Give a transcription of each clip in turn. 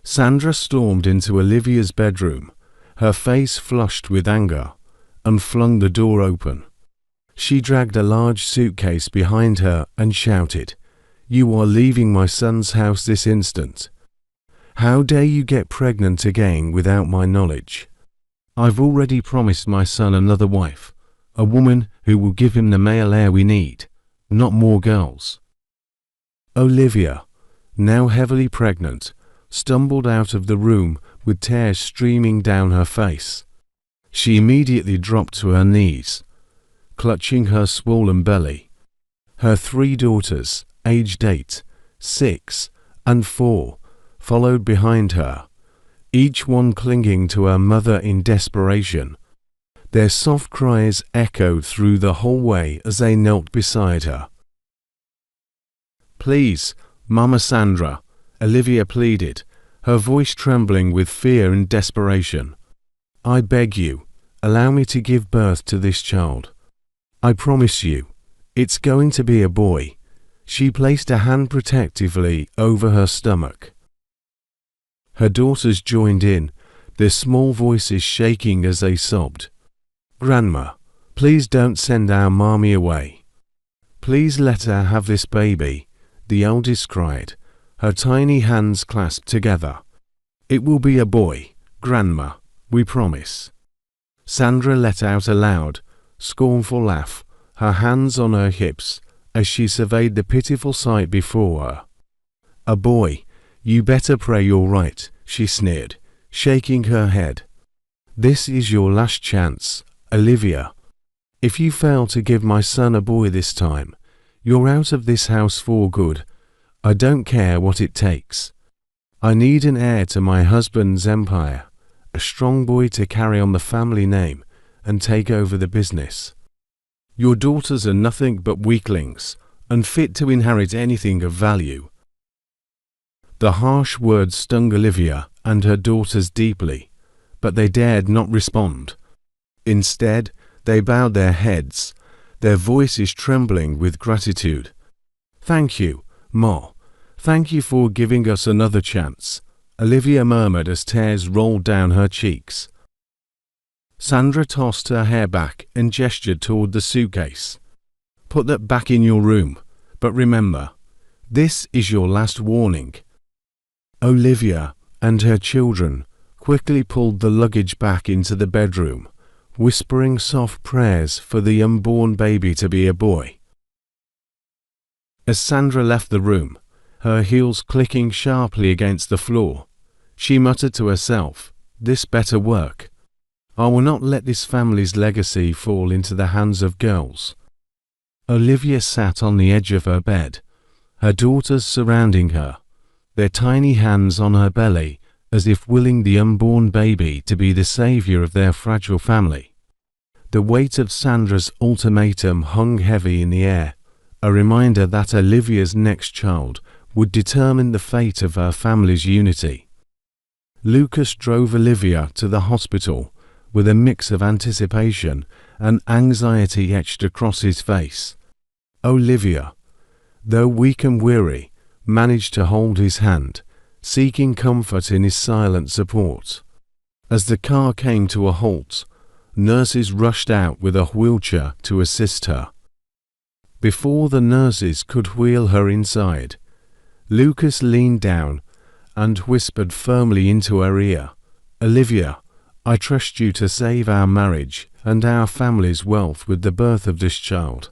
Sandra stormed into Olivia's bedroom, her face flushed with anger, and flung the door open. She dragged a large suitcase behind her and shouted, "You are leaving my son's house this instant. How dare you get pregnant again without my knowledge? I've already promised my son another wife, a woman who will give him the male heir we need, not more girls." Olivia, now heavily pregnant, stumbled out of the room with tears streaming down her face. She immediately dropped to her knees, clutching her swollen belly. Her 3 daughters, aged 8, 6, and 4, followed behind her, each one clinging to her mother in desperation. Their soft cries echoed through the hallway as they knelt beside her. "Please, Mama Sandra," Olivia pleaded, her voice trembling with fear and desperation. "I beg you, allow me to give birth to this child. I promise you, it's going to be a boy." She placed a hand protectively over her stomach. Her daughters joined in, their small voices shaking as they sobbed. "Grandma, please don't send our mommy away. Please let her have this baby," the eldest cried, her tiny hands clasped together. "It will be a boy, Grandma, we promise." Sandra let out a loud, scornful laugh, her hands on her hips, as she surveyed the pitiful sight before her. "A boy, you better pray you're right," she sneered, shaking her head. "This is your last chance, Olivia. If you fail to give my son a boy this time, you're out of this house for good. I don't care what it takes. I need an heir to my husband's empire, a strong boy to carry on the family name and take over the business. Your daughters are nothing but weaklings, unfit to inherit anything of value." The harsh words stung Olivia and her daughters deeply, but they dared not respond. Instead, they bowed their heads, their voices trembling with gratitude. "Thank you, Ma. Thank you for giving us another chance," Olivia murmured as tears rolled down her cheeks. Sandra tossed her hair back and gestured toward the suitcase. "Put that back in your room, but remember, this is your last warning." Olivia and her children quickly pulled the luggage back into the bedroom, whispering soft prayers for the unborn baby to be a boy. As Sandra left the room, her heels clicking sharply against the floor, she muttered to herself, "This better work. I will not let this family's legacy fall into the hands of girls." Olivia sat on the edge of her bed, her daughters surrounding her, their tiny hands on her belly as if willing the unborn baby to be the savior of their fragile family. The weight of Sandra's ultimatum hung heavy in the air, a reminder that Olivia's next child would determine the fate of her family's unity. Lucas drove Olivia to the hospital with a mix of anticipation and anxiety etched across his face. Olivia, though weak and weary, managed to hold his hand, seeking comfort in his silent support. As the car came to a halt, nurses rushed out with a wheelchair to assist her. Before the nurses could wheel her inside, Lucas leaned down and whispered firmly into her ear, "Olivia, I trust you to save our marriage and our family's wealth with the birth of this child."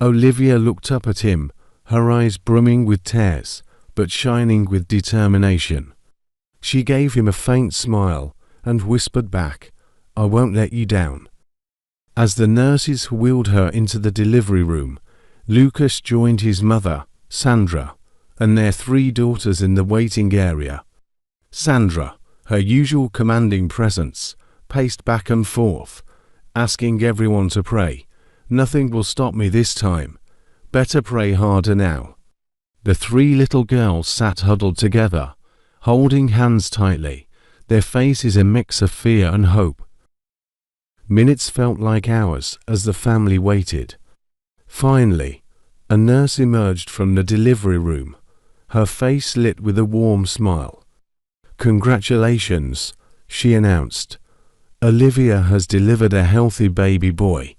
Olivia looked up at him, her eyes brimming with tears, but shining with determination. She gave him a faint smile and whispered back, "I won't let you down." As the nurses wheeled her into the delivery room, Lucas joined his mother, Sandra, and their 3 daughters in the waiting area. Sandra, her usual commanding presence, paced back and forth, asking everyone to pray. "Nothing will stop me this time. Better pray harder now." The 3 little girls sat huddled together, holding hands tightly, their faces a mix of fear and hope. Minutes felt like hours as the family waited. Finally, a nurse emerged from the delivery room, her face lit with a warm smile. "Congratulations," she announced. "Olivia has delivered a healthy baby boy."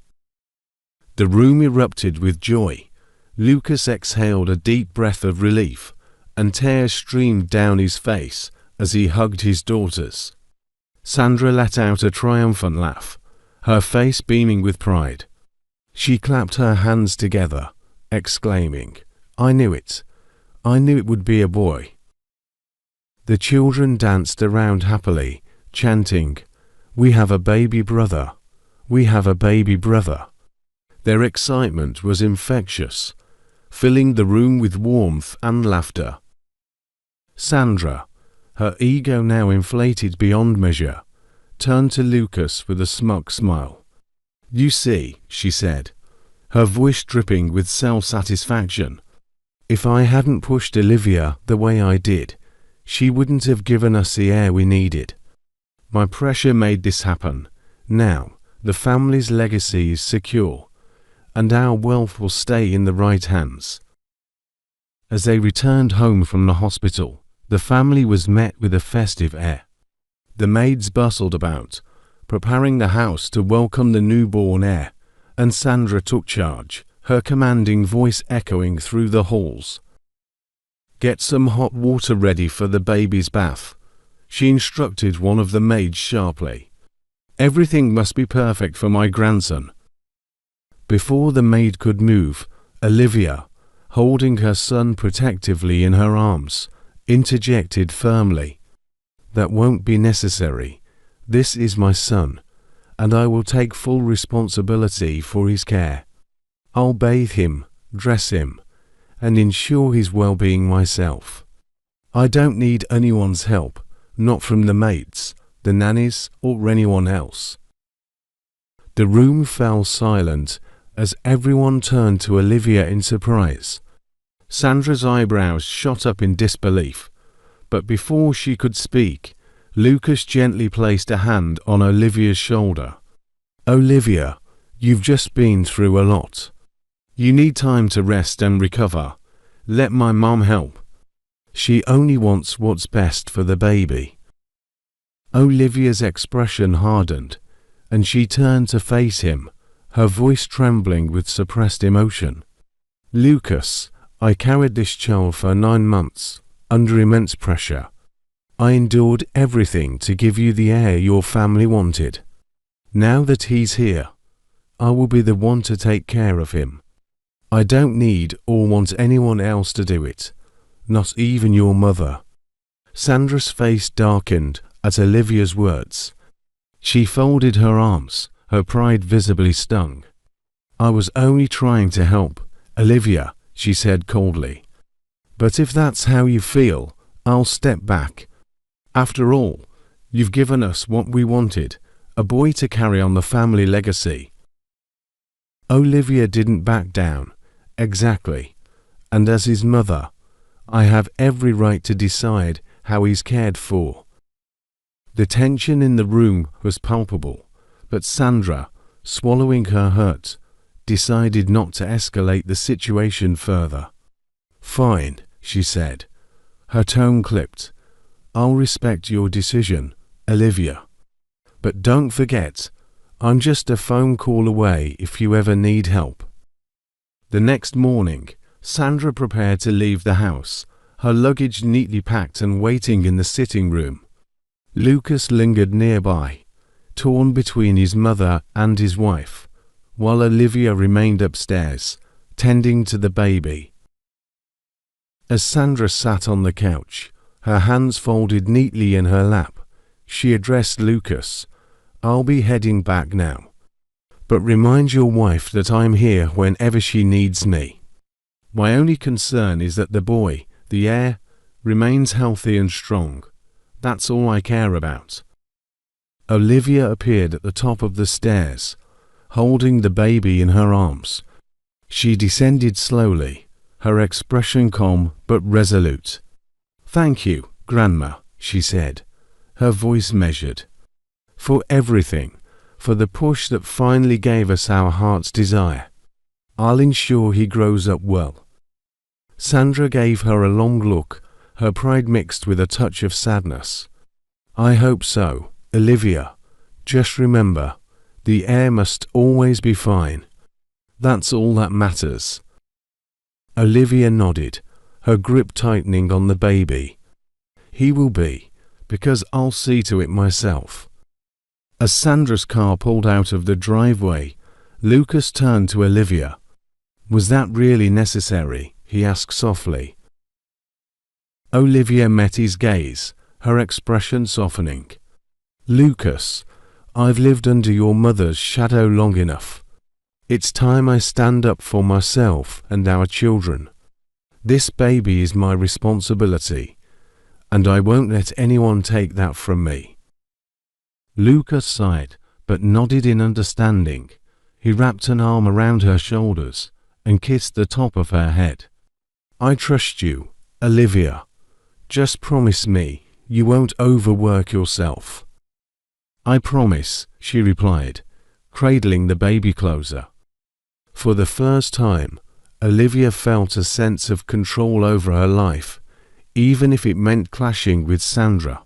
The room erupted with joy. Lucas exhaled a deep breath of relief, and tears streamed down his face as he hugged his daughters. Sandra let out a triumphant laugh, her face beaming with pride. She clapped her hands together, exclaiming, "I knew it. I knew it would be a boy." The children danced around happily, chanting, "We have a baby brother. We have a baby brother." Their excitement was infectious, filling the room with warmth and laughter. Sandra, her ego now inflated beyond measure, turned to Lucas with a smug smile. "You see," she said, her voice dripping with self-satisfaction, "if I hadn't pushed Olivia the way I did, she wouldn't have given us the heir we needed. My pressure made this happen. Now, the family's legacy is secure, and our wealth will stay in the right hands." As they returned home from the hospital, the family was met with a festive air. The maids bustled about, preparing the house to welcome the newborn heir, and Sandra took charge, her commanding voice echoing through the halls. "Get some hot water ready for the baby's bath," she instructed one of the maids sharply. "Everything must be perfect for my grandson." Before the maid could move, Olivia, holding her son protectively in her arms, interjected firmly, "That won't be necessary. This is my son, and I will take full responsibility for his care. I'll bathe him, dress him, and ensure his well-being myself. I don't need anyone's help, not from the maids, the nannies, or anyone else." The room fell silent as everyone turned to Olivia in surprise. Sandra's eyebrows shot up in disbelief, but before she could speak, Lucas gently placed a hand on Olivia's shoulder. "Olivia, you've just been through a lot. You need time to rest and recover. Let my mom help. She only wants what's best for the baby." Olivia's expression hardened, and she turned to face him, her voice trembling with suppressed emotion. "Lucas, I carried this child for 9 months, under immense pressure. I endured everything to give you the heir your family wanted. Now that he's here, I will be the one to take care of him. I don't need or want anyone else to do it, not even your mother." Sandra's face darkened at Olivia's words. She folded her arms, her pride visibly stung. "I was only trying to help, Olivia," she said coldly. "But if that's how you feel, I'll step back. After all, you've given us what we wanted, a boy to carry on the family legacy." Olivia didn't back down. "Exactly. And as his mother, I have every right to decide how he's cared for." The tension in the room was palpable, but Sandra, swallowing her hurt, decided not to escalate the situation further. "Fine," she said, her tone clipped. "I'll respect your decision, Olivia. But don't forget, I'm just a phone call away if you ever need help." The next morning, Sandra prepared to leave the house, her luggage neatly packed and waiting in the sitting room. Lucas lingered nearby, torn between his mother and his wife, while Olivia remained upstairs, tending to the baby. As Sandra sat on the couch, her hands folded neatly in her lap, she addressed Lucas, "I'll be heading back now. But remind your wife that I'm here whenever she needs me. My only concern is that the boy, the heir, remains healthy and strong. That's all I care about." Olivia appeared at the top of the stairs, holding the baby in her arms. She descended slowly, her expression calm but resolute. "Thank you, Grandma," she said, her voice measured. "For everything, for the push that finally gave us our heart's desire. I'll ensure he grows up well." Sandra gave her a long look, her pride mixed with a touch of sadness. I hope so, Olivia. Just remember, the air must always be fine. That's all that matters. Olivia nodded, her grip tightening on the baby. He will be, because I'll see to it myself. As Sandra's car pulled out of the driveway, Lucas turned to Olivia. Was that really necessary? He asked softly. Olivia met his gaze, her expression softening. Lucas, I've lived under your mother's shadow long enough. It's time I stand up for myself and our children. This baby is my responsibility, and I won't let anyone take that from me. Lucas sighed, but nodded in understanding. He wrapped an arm around her shoulders and kissed the top of her head. I trust you, Olivia. Just promise me you won't overwork yourself. I promise, she replied, cradling the baby closer. For the first time, Olivia felt a sense of control over her life, even if it meant clashing with Sandra.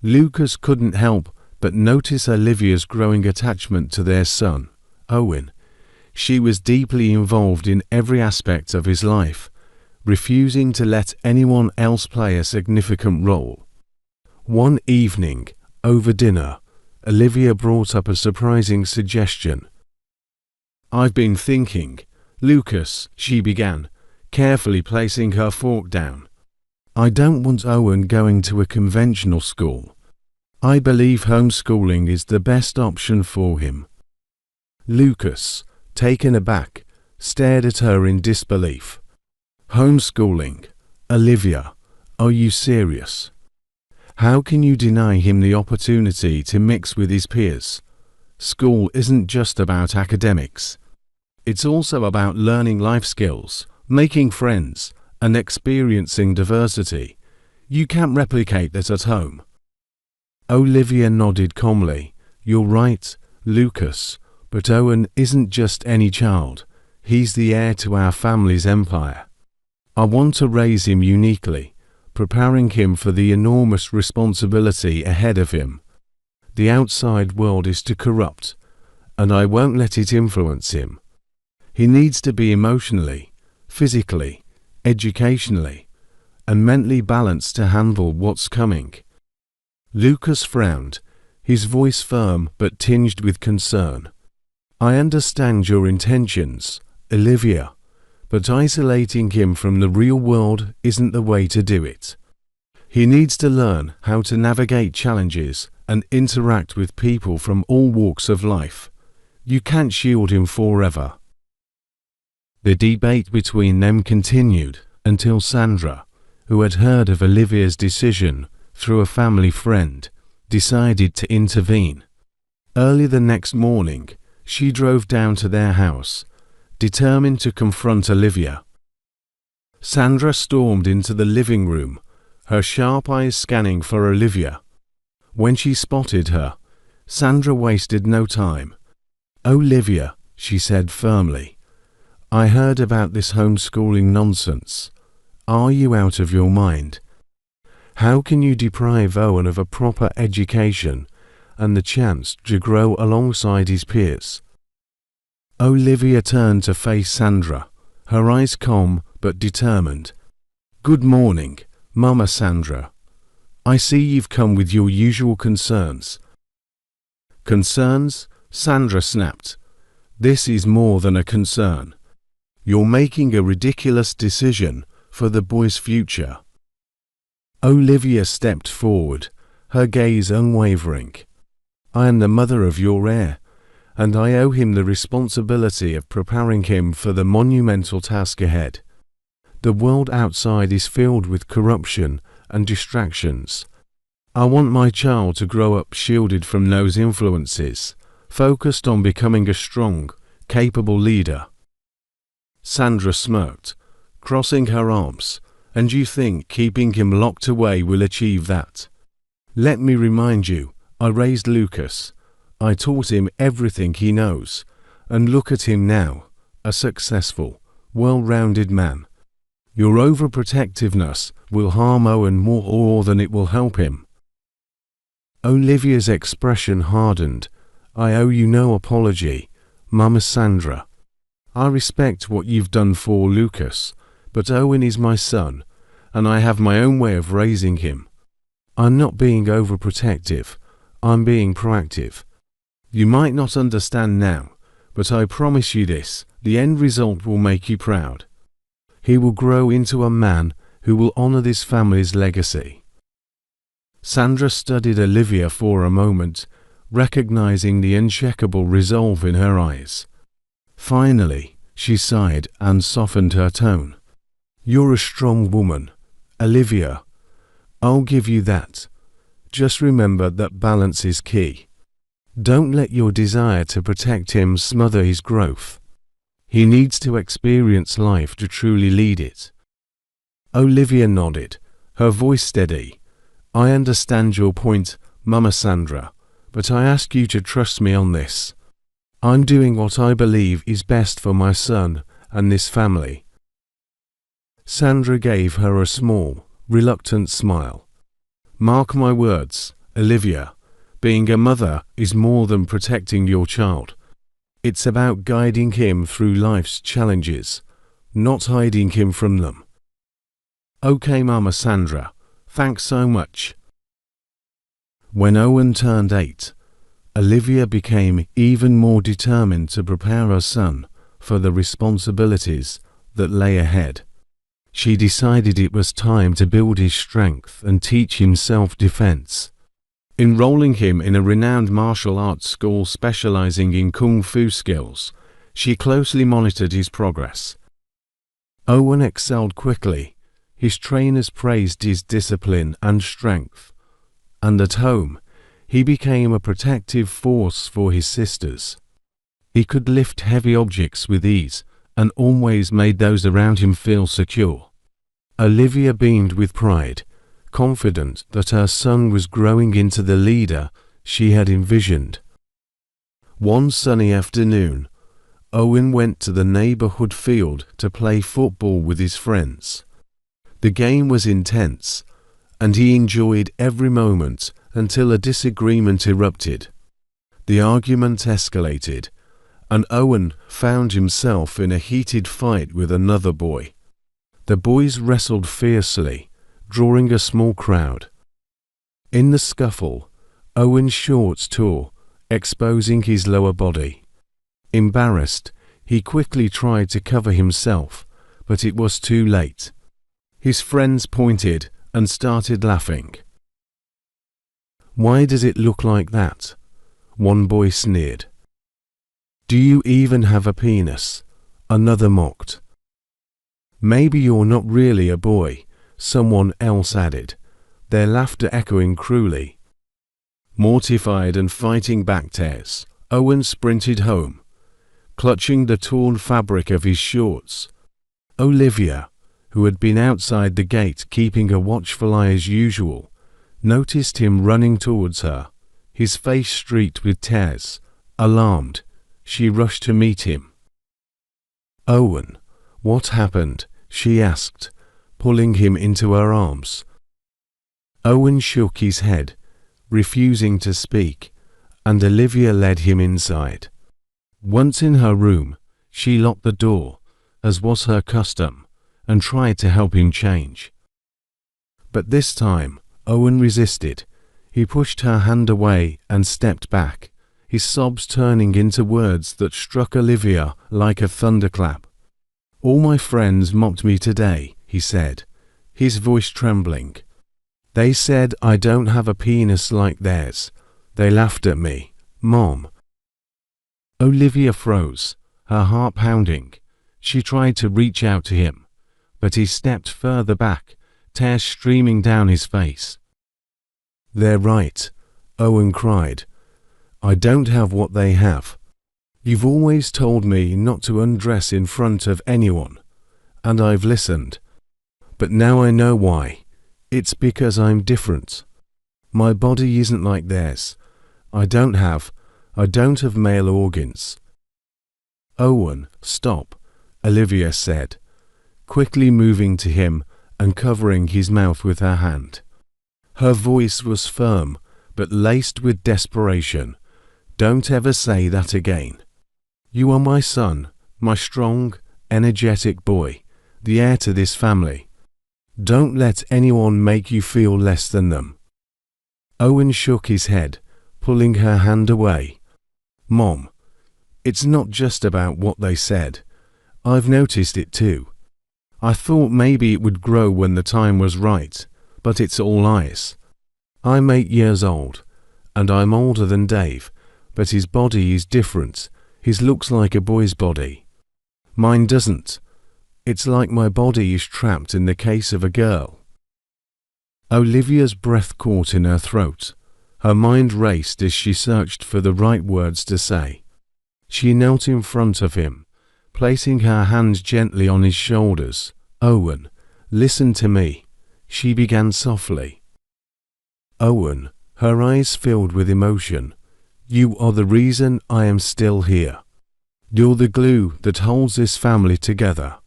Lucas couldn't help but notice Olivia's growing attachment to their son, Owen. She was deeply involved in every aspect of his life, refusing to let anyone else play a significant role. One evening, over dinner, Olivia brought up a surprising suggestion. I've been thinking, Lucas, she began, carefully placing her fork down. I don't want Owen going to a conventional school. I believe homeschooling is the best option for him. Lucas, taken aback, stared at her in disbelief. Homeschooling? Olivia, are you serious? How can you deny him the opportunity to mix with his peers? School isn't just about academics. It's also about learning life skills, making friends, and experiencing diversity. You can't replicate that at home. Olivia nodded calmly. You're right, Lucas, but Owen isn't just any child. He's the heir to our family's empire. I want to raise him uniquely, preparing him for the enormous responsibility ahead of him. The outside world is too corrupt, and I won't let it influence him. He needs to be emotionally, physically, educationally, and mentally balanced to handle what's coming. Lucas frowned, his voice firm but tinged with concern. I understand your intentions, Olivia, but isolating him from the real world isn't the way to do it. He needs to learn how to navigate challenges and interact with people from all walks of life. You can't shield him forever. The debate between them continued until Sandra, who had heard of Olivia's decision through a family friend, decided to intervene. Early the next morning, she drove down to their house, determined to confront Olivia. Sandra stormed into the living room, her sharp eyes scanning for Olivia. When she spotted her, Sandra wasted no time. Olivia, she said firmly, I heard about this homeschooling nonsense. Are you out of your mind? How can you deprive Owen of a proper education and the chance to grow alongside his peers? Olivia turned to face Sandra, her eyes calm but determined. Good morning, Mama Sandra. I see you've come with your usual concerns. Concerns? Sandra snapped. This is more than a concern. You're making a ridiculous decision for the boy's future. Olivia stepped forward, her gaze unwavering. I am the mother of your heir, and I owe him the responsibility of preparing him for the monumental task ahead. The world outside is filled with corruption and distractions. I want my child to grow up shielded from those influences, focused on becoming a strong, capable leader. Sandra smirked, crossing her arms. And you think keeping him locked away will achieve that? Let me remind you, I raised Lucas. I taught him everything he knows, and look at him now, a successful, well-rounded man. Your overprotectiveness will harm Owen more than it will help him. Olivia's expression hardened. I owe you no apology, Mama Sandra. I respect what you've done for Lucas, but Owen is my son, and I have my own way of raising him. I'm not being overprotective, I'm being proactive. You might not understand now, but I promise you this, the end result will make you proud. He will grow into a man who will honor this family's legacy. Sandra studied Olivia for a moment, recognizing the unshakable resolve in her eyes. Finally, she sighed and softened her tone. You're a strong woman, Olivia. I'll give you that. Just remember that balance is key. Don't let your desire to protect him smother his growth. He needs to experience life to truly lead it. Olivia nodded, her voice steady. I understand your point, Mama Sandra, but I ask you to trust me on this. I'm doing what I believe is best for my son and this family. Sandra gave her a small, reluctant smile. Mark my words, Olivia, being a mother is more than protecting your child. It's about guiding him through life's challenges, not hiding him from them. Okay, Mama Sandra, thanks so much. When Owen turned 8, Olivia became even more determined to prepare her son for the responsibilities that lay ahead. She decided it was time to build his strength and teach him self-defense. Enrolling him in a renowned martial arts school specializing in kung fu skills, she closely monitored his progress. Owen excelled quickly. His trainers praised his discipline and strength, and at home, he became a protective force for his sisters. He could lift heavy objects with ease and always made those around him feel secure. Olivia beamed with pride, confident that her son was growing into the leader she had envisioned. One sunny afternoon, Owen went to the neighborhood field to play football with his friends. The game was intense, and he enjoyed every moment until a disagreement erupted. The argument escalated, and Owen found himself in a heated fight with another boy. The boys wrestled fiercely, drawing a small crowd. In the scuffle, Owen's shorts tore, exposing his lower body. Embarrassed, he quickly tried to cover himself, but it was too late. His friends pointed and started laughing. Why does it look like that? One boy sneered. Do you even have a penis? Another mocked. Maybe you're not really a boy, someone else added, their laughter echoing cruelly. Mortified and fighting back tears, Owen sprinted home, clutching the torn fabric of his shorts. Olivia, who had been outside the gate keeping a watchful eye as usual, noticed him running towards her, his face streaked with tears. Alarmed, she rushed to meet him. Owen, what happened? She asked, pulling him into her arms. Owen shook his head, refusing to speak, and Olivia led him inside. Once in her room, she locked the door, as was her custom, and tried to help him change. But this time, Owen resisted. He pushed her hand away and stepped back, his sobs turning into words that struck Olivia like a thunderclap. All my friends mocked me today, he said, his voice trembling. They said I don't have a penis like theirs. They laughed at me, Mom. Olivia froze, her heart pounding. She tried to reach out to him, but he stepped further back, tears streaming down his face. They're right, Owen cried. I don't have what they have. You've always told me not to undress in front of anyone, and I've listened. But now I know why. It's because I'm different. My body isn't like theirs. I don't have male organs. Owen, stop, Olivia said, quickly moving to him and covering his mouth with her hand. Her voice was firm, but laced with desperation. Don't ever say that again. You are my son, my strong, energetic boy, the heir to this family. Don't let anyone make you feel less than them. Owen shook his head, pulling her hand away. Mom, it's not just about what they said. I've noticed it too. I thought maybe it would grow when the time was right, but it's all lies. I'm 8 years old, and I'm older than Dave, but his body is different. His looks like a boy's body. Mine doesn't. It's like my body is trapped in the case of a girl. Olivia's breath caught in her throat. Her mind raced as she searched for the right words to say. She knelt in front of him, placing her hands gently on his shoulders. Owen, listen to me, she began softly. Owen, her eyes filled with emotion. You are the reason I am still here. You're the glue that holds this family together.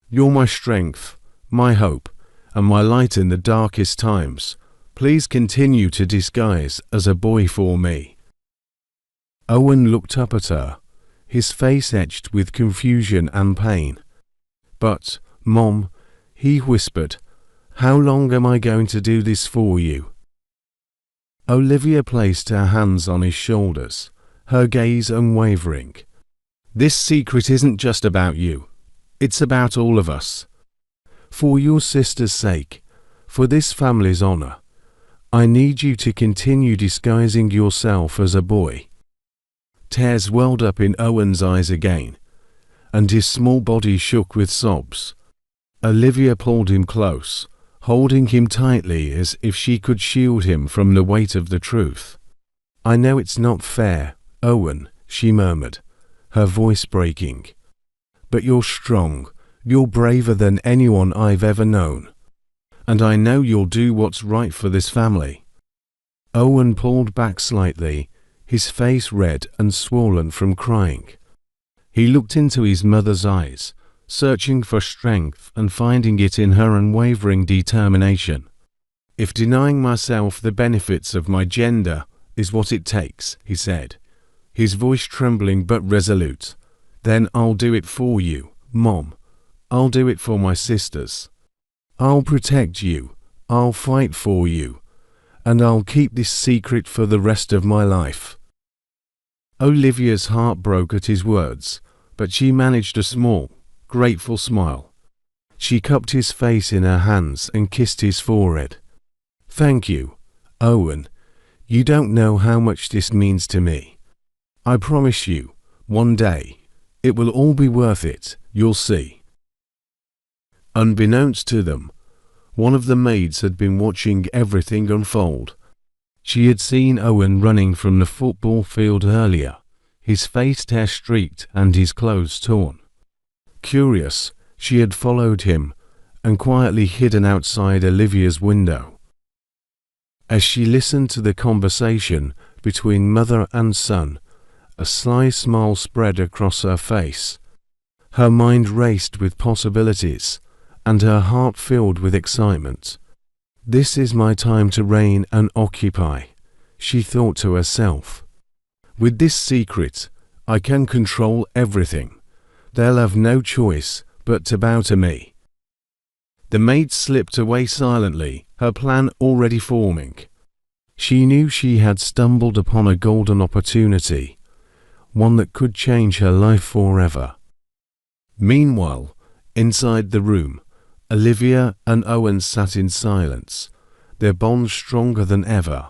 You're my strength, my hope, and my light in the darkest times. Please continue to disguise as a boy for me. Owen looked up at her, his face etched with confusion and pain. But, Mom, he whispered, how long am I going to do this for you? Olivia placed her hands on his shoulders, her gaze unwavering. This secret isn't just about you. It's about all of us. For your sister's sake, for this family's honor, I need you to continue disguising yourself as a boy. Tears welled up in Owen's eyes again, and his small body shook with sobs. Olivia pulled him close, holding him tightly as if she could shield him from the weight of the truth. I know it's not fair, Owen, she murmured, her voice breaking. But you're strong, you're braver than anyone I've ever known. And I know you'll do what's right for this family. Owen pulled back slightly, his face red and swollen from crying. He looked into his mother's eyes, searching for strength and finding it in her unwavering determination. If denying myself the benefits of my gender is what it takes, he said, his voice trembling but resolute, then I'll do it for you, Mom. I'll do it for my sisters. I'll protect you, I'll fight for you, and I'll keep this secret for the rest of my life. Olivia's heart broke at his words, but she managed a small, grateful smile. She cupped his face in her hands and kissed his forehead. Thank you, Owen. You don't know how much this means to me. I promise you, one day, it will all be worth it, you'll see. Unbeknownst to them, one of the maids had been watching everything unfold. She had seen Owen running from the football field earlier, his face tear-streaked and his clothes torn. Curious, she had followed him and quietly hidden outside Olivia's window. As she listened to the conversation between mother and son, a sly smile spread across her face. Her mind raced with possibilities, and her heart filled with excitement. This is my time to reign and occupy, she thought to herself. With this secret, I can control everything. They'll have no choice but to bow to me. The maid slipped away silently, her plan already forming. She knew she had stumbled upon a golden opportunity, one that could change her life forever. Meanwhile, inside the room, Olivia and Owen sat in silence, their bond stronger than ever,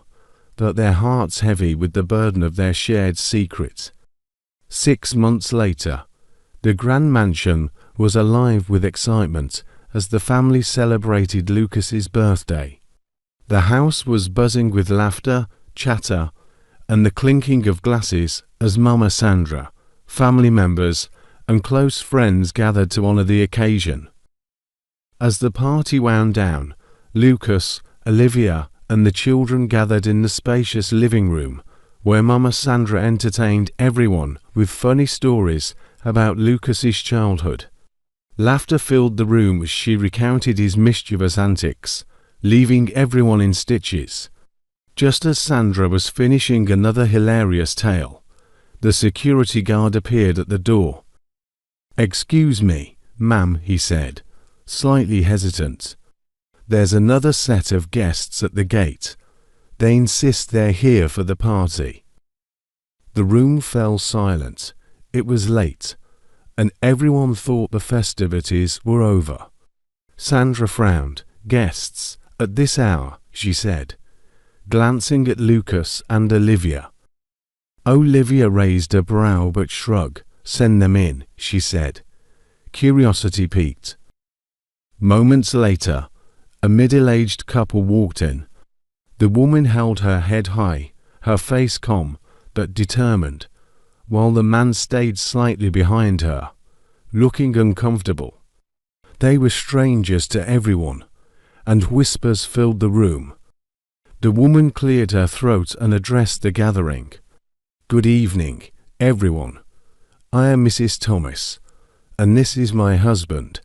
but their hearts heavy with the burden of their shared secret. 6 months later, the grand mansion was alive with excitement as the family celebrated Lucas's birthday. The house was buzzing with laughter, chatter, and the clinking of glasses as Mama Sandra, family members, and close friends gathered to honor the occasion. As the party wound down, Lucas, Olivia, and the children gathered in the spacious living room, where Mama Sandra entertained everyone with funny stories about Lucas's childhood. Laughter filled the room as she recounted his mischievous antics, leaving everyone in stitches. Just as Sandra was finishing another hilarious tale, the security guard appeared at the door. "Excuse me, ma'am," he said, slightly hesitant. "There's another set of guests at the gate. They insist they're here for the party." The room fell silent. It was late, and everyone thought the festivities were over. Sandra frowned. "Guests, at this hour," she said, glancing at Lucas and Olivia. Olivia raised a brow but shrugged. "Send them in," she said. Curiosity piqued. Moments later, a middle-aged couple walked in. The woman held her head high, her face calm but determined, while the man stayed slightly behind her, looking uncomfortable. They were strangers to everyone, and whispers filled the room. The woman cleared her throat and addressed the gathering. "Good evening, everyone. I am Mrs. Thomas, and this is my husband.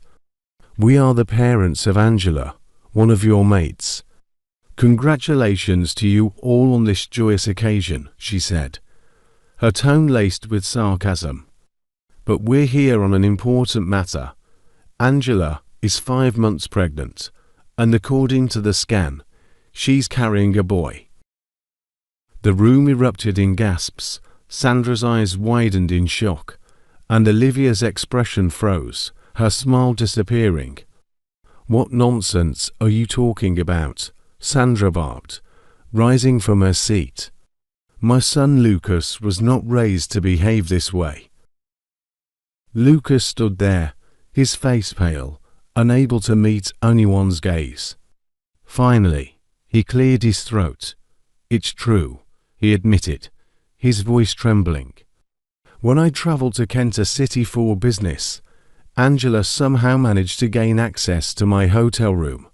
We are the parents of Angela, one of your mates. Congratulations to you all on this joyous occasion," she said, her tone laced with sarcasm. "But we're here on an important matter. Angela is 5 months pregnant, and according to the scan, she's carrying a boy." The room erupted in gasps. Sandra's eyes widened in shock, and Olivia's expression froze, her smile disappearing. "What nonsense are you talking about?" Sandra barked, rising from her seat. "My son Lucas was not raised to behave this way." Lucas stood there, his face pale, unable to meet anyone's gaze. Finally, he cleared his throat. "It's true," he admitted, his voice trembling. "When I traveled to Kenter City for business, Angela somehow managed to gain access to my hotel room.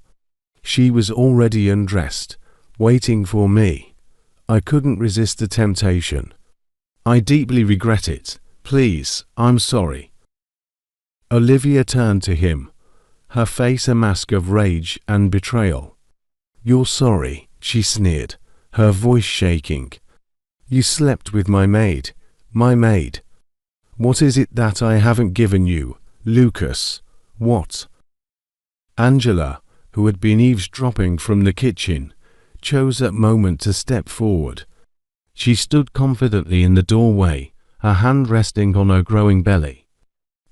She was already undressed, waiting for me. I couldn't resist the temptation. I deeply regret it. Please, I'm sorry." Olivia turned to him, her face a mask of rage and betrayal. "You're sorry," she sneered, her voice shaking. "You slept with my maid. My maid. What is it that I haven't given you, Lucas? What?" Angela, who had been eavesdropping from the kitchen, chose that moment to step forward. She stood confidently in the doorway, her hand resting on her growing belly.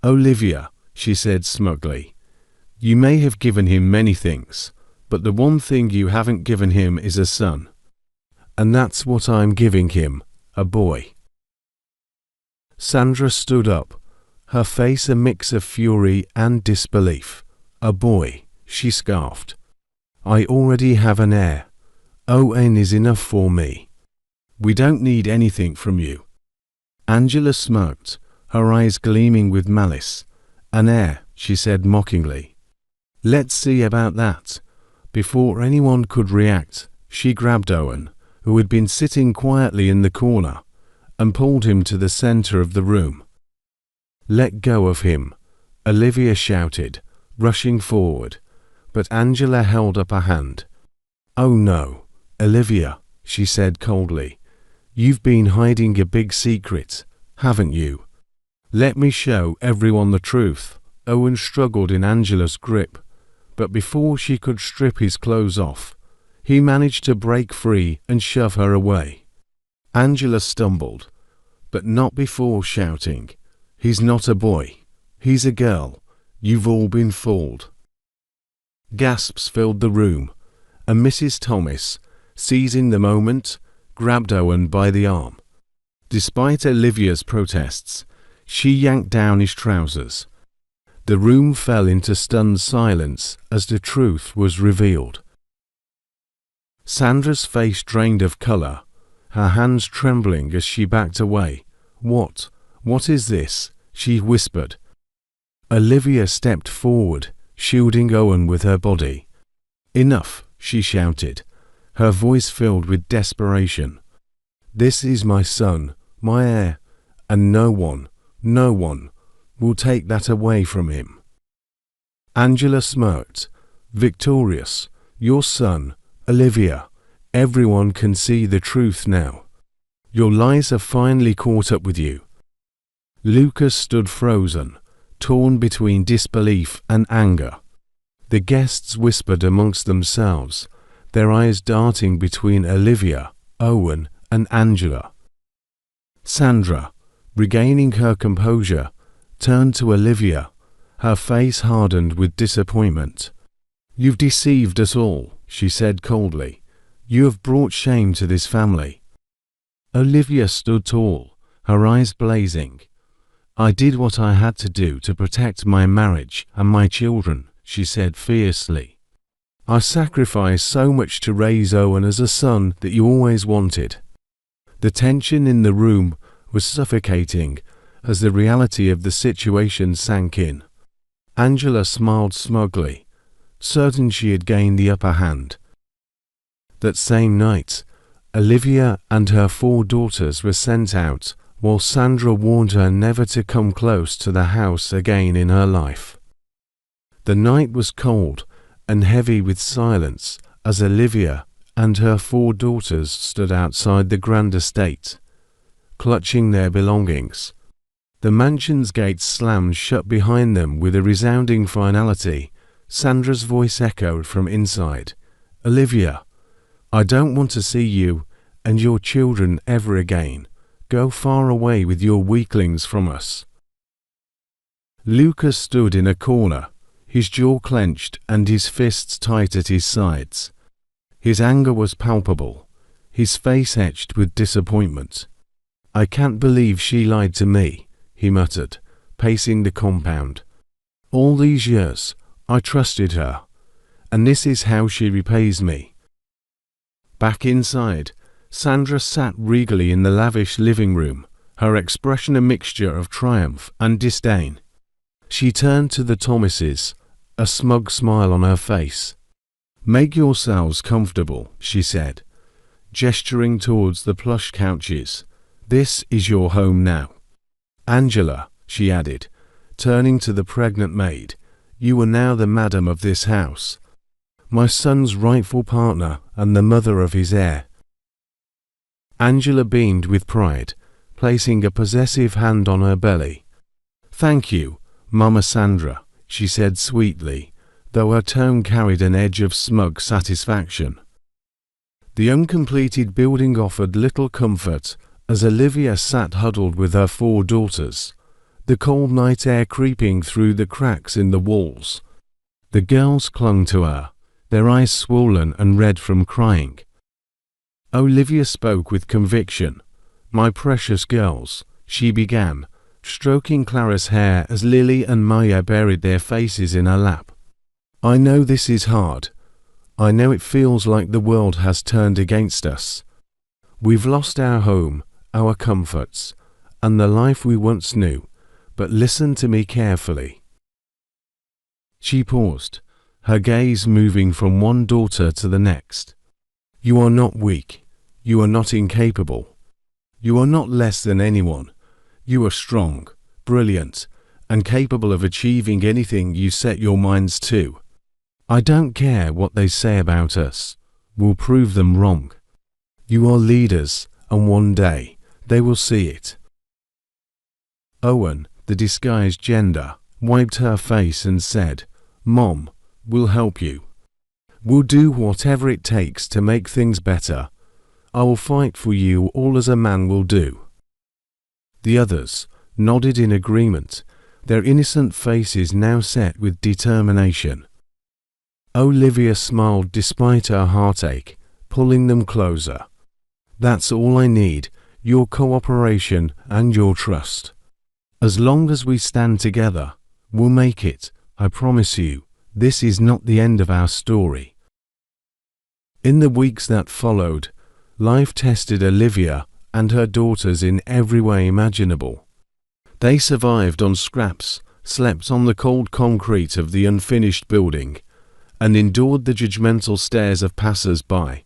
"Olivia," she said smugly, "you may have given him many things, but the one thing you haven't given him is a son. And that's what I'm giving him, a boy." Sandra stood up, her face a mix of fury and disbelief. "A boy," she scoffed. "I already have an heir. ON is enough for me. We don't need anything from you." Angela smirked, her eyes gleaming with malice. "An heir," she said mockingly. "Let's see about that." Before anyone could react, she grabbed Owen, who had been sitting quietly in the corner, and pulled him to the center of the room. "Let go of him," Olivia shouted, rushing forward, but Angela held up a hand. "Oh no, Olivia," she said coldly. "You've been hiding a big secret, haven't you? Let me show everyone the truth." Owen struggled in Angela's grip, but before she could strip his clothes off, he managed to break free and shove her away. Angela stumbled, but not before shouting, "He's not a boy. He's a girl. You've all been fooled." Gasps filled the room, and Mrs. Thomas, seizing the moment, grabbed Owen by the arm. Despite Olivia's protests, she yanked down his trousers. The room fell into stunned silence as the truth was revealed. Sandra's face drained of color, her hands trembling as she backed away. What is this?" she whispered. Olivia stepped forward, shielding Owen with her body. "Enough," she shouted, her voice filled with desperation. "This is my son, my heir, and no one will take that away from him." Angela smirked. "Victorious, your son, Olivia, Everyone can see the truth now. Your lies have finally caught up with you." Lucas stood frozen, torn between disbelief and anger. The guests whispered amongst themselves, their eyes darting between Olivia, Owen, and Angela. Sandra, regaining her composure, turned to Olivia, her face hardened with disappointment. "You've deceived us all," she said coldly. "You have brought shame to this family." Olivia stood tall, her eyes blazing. "I did what I had to do to protect my marriage and my children," she said fiercely. "I sacrificed so much to raise Owen as a son that you always wanted." The tension in the room was suffocating as the reality of the situation sank in. Angela smiled smugly, certain she had gained the upper hand. That same night, Olivia and her 4 daughters were sent out, while Sandra warned her never to come close to the house again in her life. The night was cold and heavy with silence as Olivia and her 4 daughters stood outside the grand estate, clutching their belongings. The mansion's gates slammed shut behind them with a resounding finality. Sandra's voice echoed from inside. "Olivia, I don't want to see you and your children ever again. Go far away with your weaklings from us." Lucas stood in a corner, his jaw clenched and his fists tight at his sides. His anger was palpable, his face etched with disappointment. "I can't believe she lied to me," he muttered, pacing the compound. "All these years, I trusted her, and this is how she repays me." Back inside, Sandra sat regally in the lavish living room, her expression a mixture of triumph and disdain. She turned to the Thomases, a smug smile on her face. "Make yourselves comfortable," she said, gesturing towards the plush couches. "This is your home now. Angela," she added, turning to the pregnant maid, "you are now the madam of this house, my son's rightful partner and the mother of his heir." Angela beamed with pride, placing a possessive hand on her belly. "Thank you, Mama Sandra," she said sweetly, though her tone carried an edge of smug satisfaction. The uncompleted building offered little comfort as Olivia sat huddled with her 4 daughters, the cold night air creeping through the cracks in the walls. The girls clung to her, their eyes swollen and red from crying. Olivia spoke with conviction. "My precious girls," she began, stroking Clara's hair as Lily and Maya buried their faces in her lap. "I know this is hard. I know it feels like the world has turned against us. We've lost our home, our comforts, and the life we once knew, but listen to me carefully." She paused, her gaze moving from one daughter to the next. "You are not weak. You are not incapable. You are not less than anyone. You are strong, brilliant, and capable of achieving anything you set your minds to. I don't care what they say about us. We'll prove them wrong. You are leaders, and one day they will see it." Owen, the disguised gender, wiped her face and said, "Mom, we'll help you. We'll do whatever it takes to make things better. I will fight for you all as a man will do." The others nodded in agreement, their innocent faces now set with determination. Olivia smiled despite her heartache, pulling them closer. "That's all I need, your cooperation and your trust. As long as we stand together, we'll make it, I promise you. This is not the end of our story." In the weeks that followed, life tested Olivia and her daughters in every way imaginable. They survived on scraps, slept on the cold concrete of the unfinished building, and endured the judgmental stares of passers-by.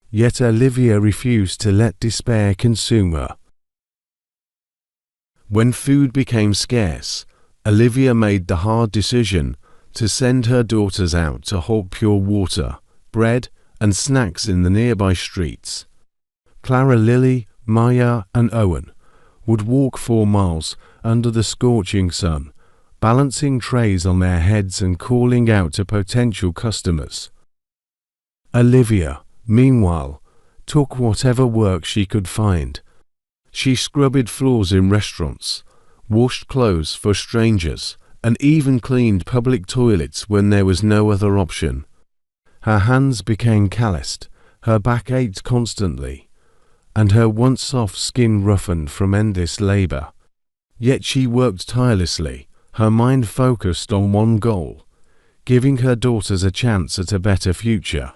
Yet Olivia refused to let despair consume her. When food became scarce, Olivia made the hard decision to send her daughters out to hold pure water, bread, and snacks in the nearby streets. Clara, Lily, Maya, and Owen would walk 4 miles under the scorching sun, balancing trays on their heads and calling out to potential customers. Olivia, meanwhile, took whatever work she could find. She scrubbed floors in restaurants, washed clothes for strangers, and even cleaned public toilets when there was no other option. Her hands became calloused, her back ached constantly, and her once soft skin roughened from endless labor. Yet she worked tirelessly, her mind focused on one goal: giving her daughters a chance at a better future.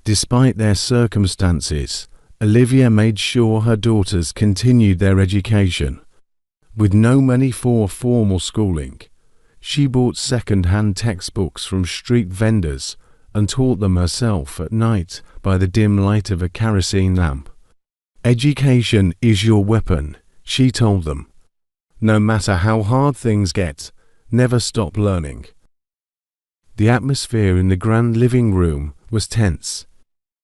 Despite their circumstances, Olivia made sure her daughters continued their education. With no money for formal schooling, she bought second-hand textbooks from street vendors and taught them herself at night by the dim light of a kerosene lamp. Education is your weapon, she told them. No matter how hard things get, never stop learning. The atmosphere in the grand living room was tense.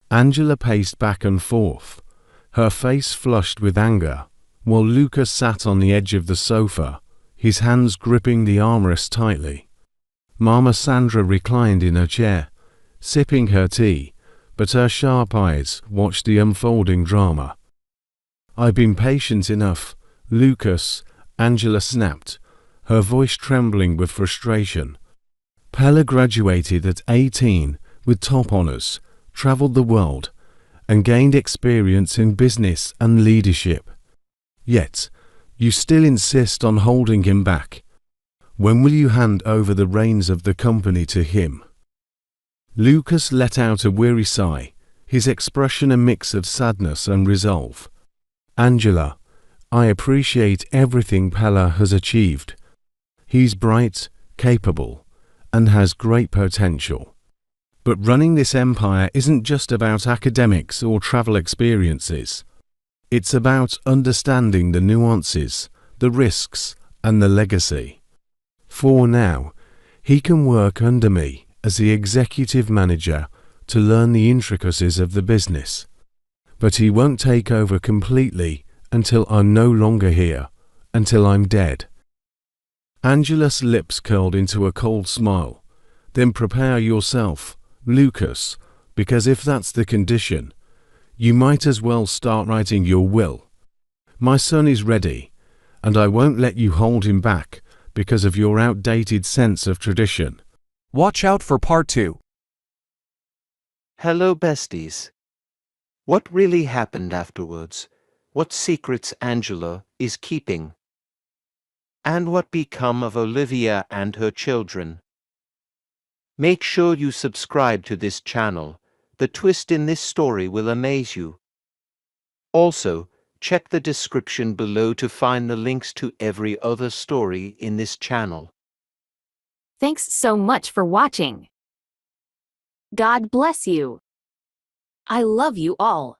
Angela paced back and forth, her face flushed with anger, while Lucas sat on the edge of the sofa, his hands gripping the armrest tightly. Mama Sandra reclined in her chair, sipping her tea, but her sharp eyes watched the unfolding drama. "I've been patient enough, Lucas," Angela snapped, her voice trembling with frustration. Pella graduated at 18 with top honors, traveled the world, and gained experience in business and leadership. Yet, you still insist on holding him back. When will you hand over the reins of the company to him? Lucas let out a weary sigh, his expression a mix of sadness and resolve. "Angela, I appreciate everything Pella has achieved. He's bright, capable, and has great potential. But running this empire isn't just about academics or travel experiences. It's about understanding the nuances, the risks, and the legacy. For now, he can work under me as the executive manager to learn the intricacies of the business. But he won't take over completely until I'm no longer here, until I'm dead." Angela's lips curled into a cold smile. "Then prepare yourself, Lucas, because if that's the condition, you might as well start writing your will. My son is ready, and I won't let you hold him back because of your outdated sense of tradition." Watch out for part 2. Hello, besties. What really happened afterwards? What secrets Angela is keeping? And what become of Olivia and her children? Make sure you subscribe to this channel. The twist in this story will amaze you. Also, check the description below to find the links to every other story in this channel. Thanks so much for watching. God bless you. I love you all.